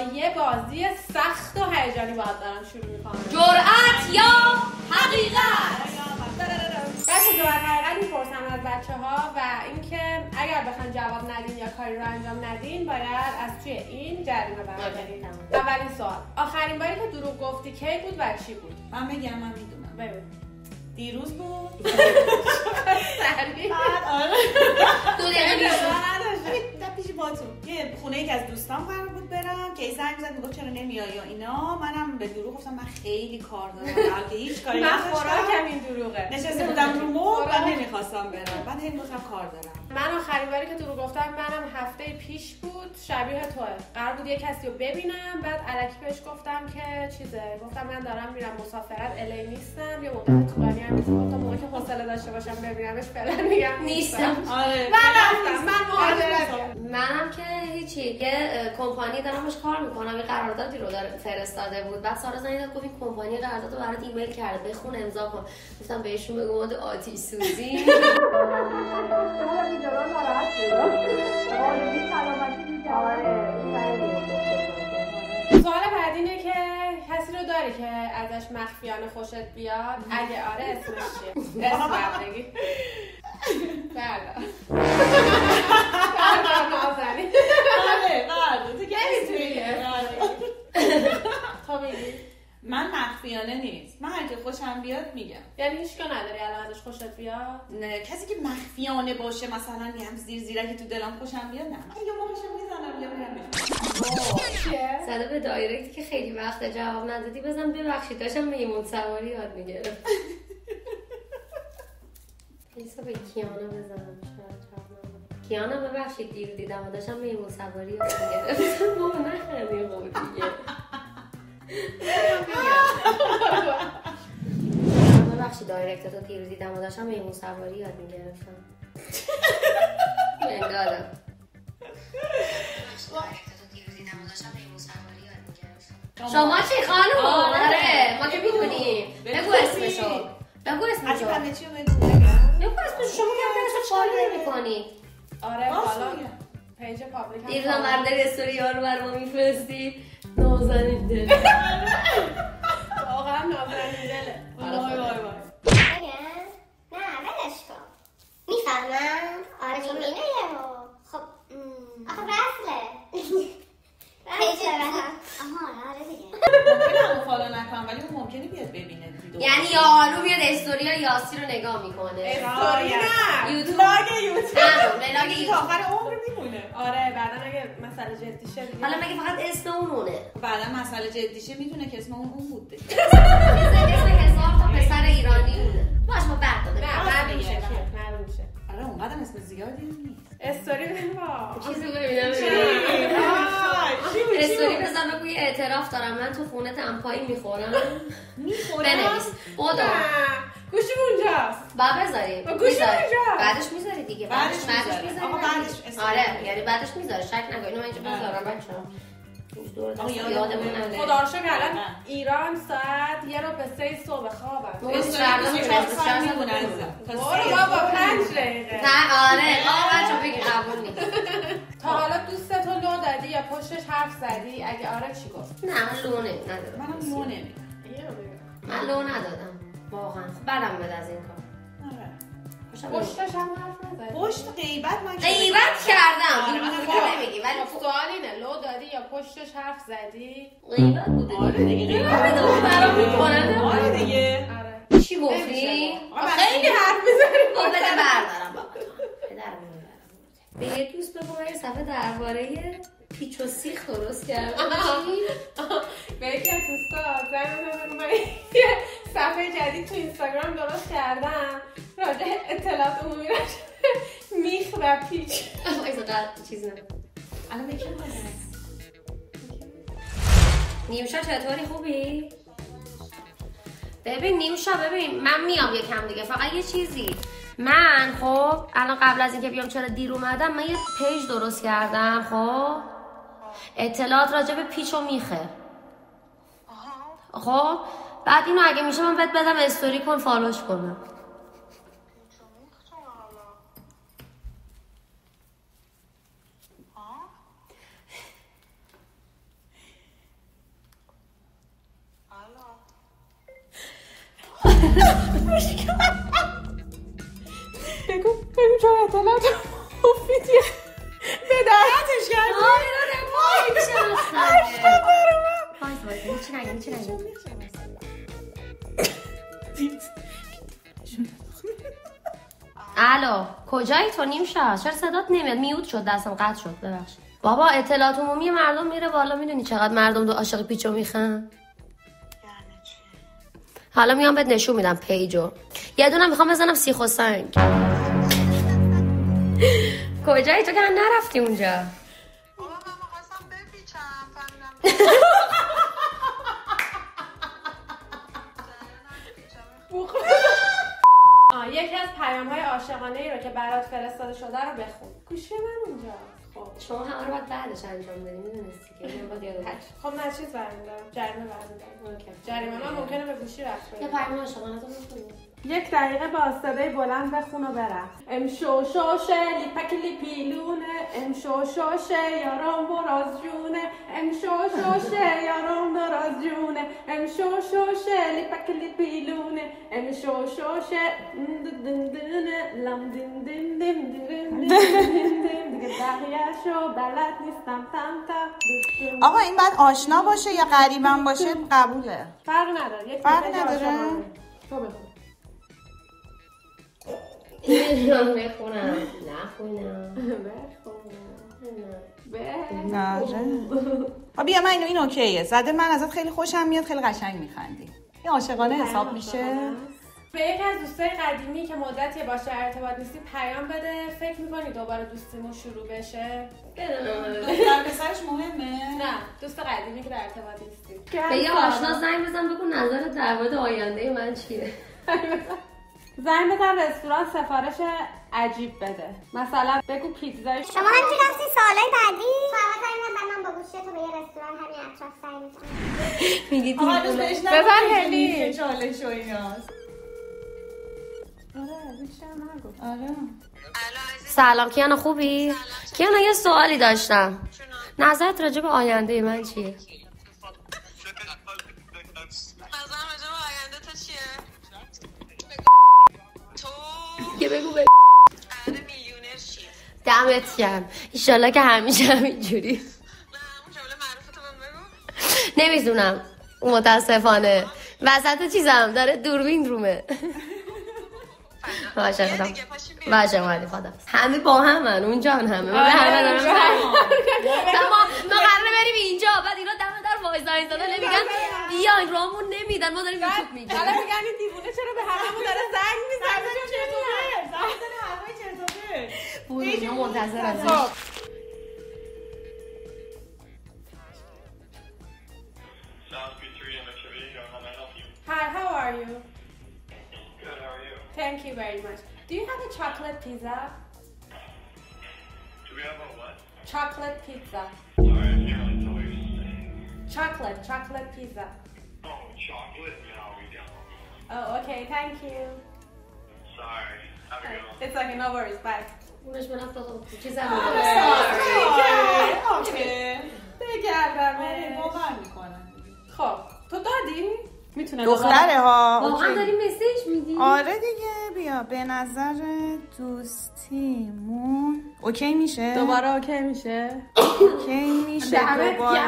با یه بازی سخت و هیجانی باید دارم شروع میکنم. جرأت یا حقیقت؟ بچه جرأت حقیقت میپرسم از بچه ها و اینکه اگر بخوان جواب ندین یا کاری رو انجام ندین باید از توی این جریمه بردارید. اولین سوال، آخرین باری که دروغ گفتی کی بود و چی بود؟ من بگم، من میدونم. بگو. دیروز بود. سریع. آره. 2 دقیقه پیش باتون یه خونه یک از دوستان قرار بود برم که زنگ زد میگفت چرا نمیای یا اینا. منم به دروغ گفتم من خیلی کار دارم که هیچ کاری من خوراکم این دروغه. نشسته بودم رو مبل و نمیخواستم برم. بعد هی گفتم کار دارم. من آخرین باری که دروغ گفتم منم هفته پیش بود، شبیه توه. قرار بود یه کسی رو ببینم، بعد الکی بهش گفتم که گفتم من دارم میرم مسافرت الی نیستم، یه مدت طولانی هم نیستم. گفتم موقعی که حوصله داشته باشم ببینمش فعلا میگم نیستم. آره. منم که هیچی، یه کمپانی دارم باش کار میکنم، یه قراردادی رو داره فرستاده بود. بعد سارا زنگ زد گفت این کمپانی قرارداد رو برات ایمیل کرده، بخون امضا کن. گفتم بهشون بگو مود آتش سوزی. سوال بعدی اینه که کسی رو داری که ازش مخفیانه خوشت بیاد؟ اگه آره اسمش چیه؟ اسم بگی. بله. نازنین. بله تو که نمیتونی. تو میگی؟ من مخفیانه نیست. من هر که خوشم بیاد میگم. یعنی هیچ نداری الان ازش خوشت بیاد؟ نه، کسی که مخفیانه باشه مثلا میگم زیر که تو دلم خوشم بیاد، نه. من یه موقعش میزنم یا میرم. چیه؟ زده به دایرکت که خیلی وقت جواب ندادی، بزن ببخشید داشتم میمون سواری یاد میگرفت. پیسا به کیانا بزنم کیانا ببخشید دیر دیدم و داشتم میمون سواری یاد میگرفت. بابا نخندی خوب دیگه. ببخشید دایرکت رو دیر دیدم و داشتم میمون سواری یاد میگرفتم. این دادم شما چی خانم؟ آره ما که میدونیم. بگو اسمشو. بگو اسمشو. همه چی رو بگم. بگو اسمشو. شما که اسمشو فالو نمی‌کنی. آره حالا پیج پابلیک هم دیروزم برداری استوری ها رو برام میفرستی. نازنین دل. واقعا نازنین دله. وای وای وای. نه ولش کن. میفهمم. آره چون اینه خب آخه رسله. آره دیگه. ممکنه فالو نکنم ولی اون ممکنه بیاد ببینه. یعنی یارو بیاد استوری ها یاسی رو نگاه میکنه. استوری نه. یوتیوب. لاگ یوتیوب. ولاگ یوتیوب. آخر عمر میمونه. آره بعدا اگه مسئله جدی شه دیگه. حالا مگه فقط اسم اونه؟ بعدا مسئله جدیشه میدونه که اسم اون بوده. اسم هزار تا پسر ایرانی بوده. باش ما بعد داده. نه معلوم میشه. آره اونقدر اسم زیادی نیست. استوری با چیزی ببینم. استوری بزن بگو یه اعتراف دارم من تو خونه تنپایی میخورم. بنویس. بودو. گوشیم اونجاست. با بذاریم. گوشیم اونجاست. بعدش میذاری دیگه. بعدش میذاری. آقا بعدش. آره یعنی بعدش میذاره شک نکن. اینو من اینجا بذارم بچه‌ها. خدا رو شکر الان ایران ساعت 1:03 صبح خوابم. برو بابا 5 دقیقه. آره بچه بگی قبول نیست. تا حالا دوستتو لو دادی یا پشتش حرف زدی؟ اگه آره چی گفت؟ نه من لو ندادم. منم لو نمیدم. من لو ندادم واقعا. خب بدم میاد از این کار. پشتش هم حرف نزدی؟ پشت غیبت من غیبت کردم. نمیگی ولی سوال اینه لو دادی یا پشتش حرف زدی؟ غیبت بوده. آره دیگه غیبت برام میکنه. آره دیگه. آره. چی گفتی؟ خیلی حرف میزنی. خب بده بردارم بابا. پدرم میبرم. به یه دوست بگو من یه صفحه درباره پیچ و سیخ درست کردم. به یکی از دوستا زنگ بگو من یه صفحه جدید تو اینستاگرام درست کردم راجع اطلاعات عمومی راجع میخ و پیچ. وایسا قد چیز نه. الان به کی نیوشا چطوری خوبی؟ ببین نیوشا ببین من میام یکم دیگه فقط یه چیزی من خب الان قبل از اینکه بیام چرا دیر اومدم من یه پیج درست کردم خب اطلاعات راجع به پیچ و میخه خب بعد اینو اگه میشه من بهت بدم استوری کن فالوش کنم. بگو چون اطلاعات مفیدیه بدایتش کردی الو کجایی تو نیمشا؟ چرا صدات نمیاد؟ میوت شد، دستم قطع شد، ببخشید. بابا اطلاعات عمومی مردم میره بالا، میدونی چقدر مردم دو عاشق پیچو میخن؟ حالا میام بهت نشون میدم پیجو. یه دونه میخوام بزنم سیخ و سنگ. کجایی تو که نرفتی اونجا؟ بابا من می‌خواستم بپیچم فهمیدم یکی از پیام‌های عاشقانه‌ای رو که برات فرستاده شده رو بخون. گوشی من اونجا. خب شما همه رو باید بعدش انجام بدیم، میدونستی که من باید یادت باشه. خب نه چیز برمی‌دارم، جریمه برمی‌دارم. اوکی. جریمه من ممکنه به گوشی رفت یه بره. پیام عاشقانه تو بخونی. 1 دقیقه با صدای بلند بخون و برم. امشو شوشه لیپکلی پیلونه، امشو شوشه یارم براز جونه، امشو شوشه یارم براز جونه، امشو شوشه لیپکلی پیلونه، امشو شوشه دن دن لام دن دن دن دن دن دیگه بقیه‌شو بلد نیستم تم تم. آقا این بعد آشنا باشه یا غریبم باشه قبوله؟ فرق نداره. یک فرق نداره؟ تو بخون. این رو بخونم نخونم نه بیا من این اوکیه. زده من ازت خیلی خوشم میاد، خیلی قشنگ میخندی. این عاشقانه حساب میشه. به یکی از دوستای قدیمی که مدتی باشه ارتباط نیستی پیام بده. فکر میکنی دوباره دوستیمون شروع بشه؟ دختر پسرش مهمه؟ نه دوست قدیمی که در ارتباط نیستی. به یه آشنا زنگ بزن بگو نظرت در مورد آینده من چیه. زنگ بزن رستوران سفارش عجیب بده. مثلا بگو پیتزای شما همینجور رفتی سوالای بعدی؟ فقط من با گوشی تو به یه رستوران همین اطراف سعی می‌کنم. میگی بزن هلی چالش و ایناست. آره بیشتر نگو. آره سلام کیانا، خوبی؟ کیانا یه سوالی داشتم. نظرت راجع به آینده من چیه؟ نظرم راجع به آینده تو چیه؟ تو یه بگو قراره میلیونر شی. دمت گرم. ایشالله که همیشه همینجوری. نه اون جمله معروف تو بهم بگو. نمیدونم متاسفانه وسط چیزم داره دوربین رومه. باشه خدا باشه مالی خدا. همه با همن اونجا همه ما به همه دارم ما قراره بریم اینجا بعد اینا دم در وایسا ایستادن نمیگن بیاین رامون نمیدن ما داریم یوتیوب میگیم. حالا میگن این دیوونه چرا به هممون داره زنگ میزنه؟ بود اینا منتظرم. Hi, how are you? Good, how are you? Thank you very much. Do you have a chocolate pizza? Do we have a what? Chocolate pizza. Sorry, I can't really tell what you're saying. Chocolate pizza. Oh, chocolate? No, we don't. Oh, okay, thank you. Sorry. Have a good one. It's okay, no worries, bye. اونش من افتادم چیزم اوکی بگردم باور میکنم. خب تو دادی؟ میتونه دختره ها. واقعا داری مسیج میدی؟ آره دیگه بیا به نظر دوستیمون اوکی میشه؟ دوباره اوکی میشه؟ اوکی میشه دوباره.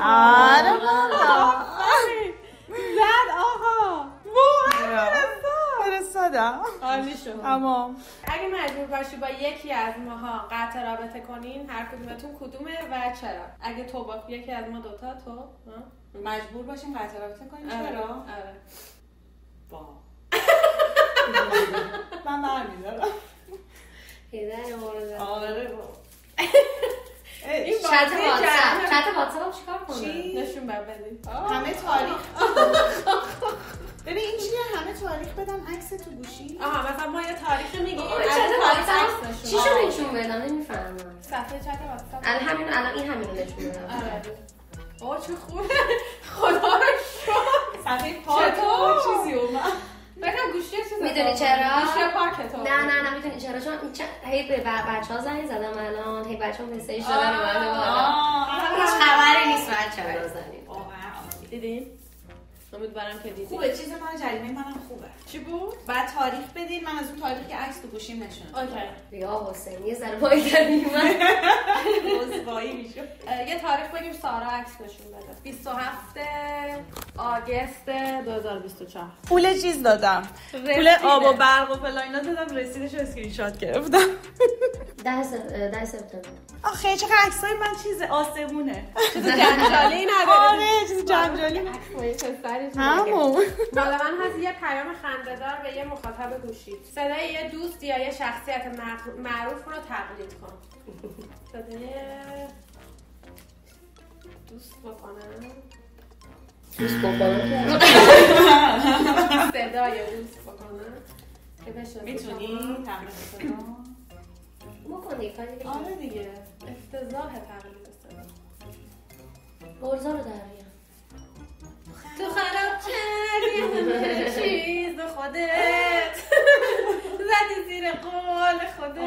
آره بابا زد آقا فرستادم. عالی شد. اما اگه مجبور باشی با یکی از ماها قطع رابطه کنین هر کدومتون کدومه و چرا؟ اگه تو با یکی از ما دوتا تو مجبور باشیم قطع رابطه کنیم چرا؟ آره با من برمیدارم. هیدر مورد آره با این چت واتساپ چیکار کنه؟ نشون بدین همه تاریخ. ببین این چیه همه تاریخ بدن عکس تو گوشی. آها مثلا ما یه تاریخ میگیم چت واتساپ چی شو نشون بدم نمیفهمم. صفحه چت واتساپ الان این همین رو نشون بدم. آره آه چه خوبه خدا رو شکر صفحه پاک و چیزی اومد. بگم گوشی چیزی میدونی چرا؟ گوشی پاکه تو نه میدونی چرا؟ چون هی به بچه‌ها زنگ زدم الان هی بچه‌ها مسیج دادن اومده بالا. هیچ خبری نیست بچه‌ها بزنید. دیدین؟ امیدوارم که دیدید. خوبه چیز من جریمه منم خوبه. چی بود؟ بعد تاریخ بدین، من از اون تاریخی که عکس تو گوشیم نشون. اوکی. یا حسین یه ذره پای کردیم من. رسوایی میشه. یه تاریخ بگیم سارا عکس نشون بده. 27 آگوست 2024. پول چیز دادم. پول آب و برق و فلان اینا دادم، رسیدشو اسکرین شات گرفتم. 10 سپتامبر. آخه چقدر عکسای من چیز آسمونه. چیز جنجالی نداره. آره چیز جنجالی. همون. مال من هست یه پیام خنده‌دار به یه مخاطب گوشی. صدای یه دوست یا یه شخصیت معروف رو تقلید کن. صدای دوست بکنم. دوست بکنم. صدای دوست بکنم. که بشه. میتونی تمرین صدا؟ بکنی کاری دیگه. آره دیگه. افتضاح تقلید صدا. برزا رو در بیار. تو خراب کردی همه چیز خودت زدی زیر قول خودت.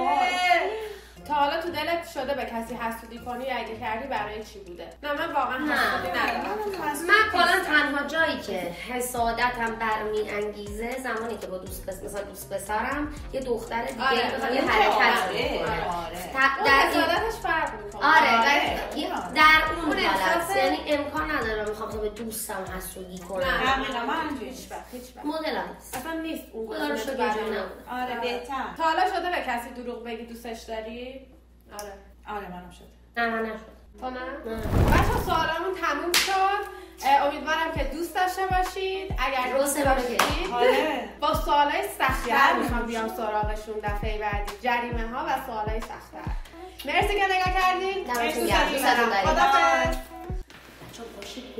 تا حالا تو دلت شده به کسی حسودی کنی یا اگه کردی برای چی بوده؟ نه من واقعا حسودی ندارم. من کلا تنها جایی که حسادتم برمی‌انگیزه زمانی که با دوست پسرم یه دختر دیگه بخواد یه حرکت بکنه. در حسادتش فرق میکنه. آره در اون حالت یعنی امکان نداره میخوام به دوستم حسودی کنم. دقیقاً من هیچ وقت مدل هست. اصلا نیست اون خدا رو شکر آره بهتر. تا حالا شده به کسی دروغ بگی دوستش داری؟ آره منم شد. نه من نشد. تو نه؟ بچه سوالامون تموم شد. امیدوارم که دوست داشته باشید. اگر دوست داشتید با سوالای سخت‌تر میخوام بیام سراغشون دفعه بعدی. جریمه ها و سوالای سخت‌تر. مرسی که نگاه کردید. دمتون گرم. خداحافظ. بچه‌ها باشید.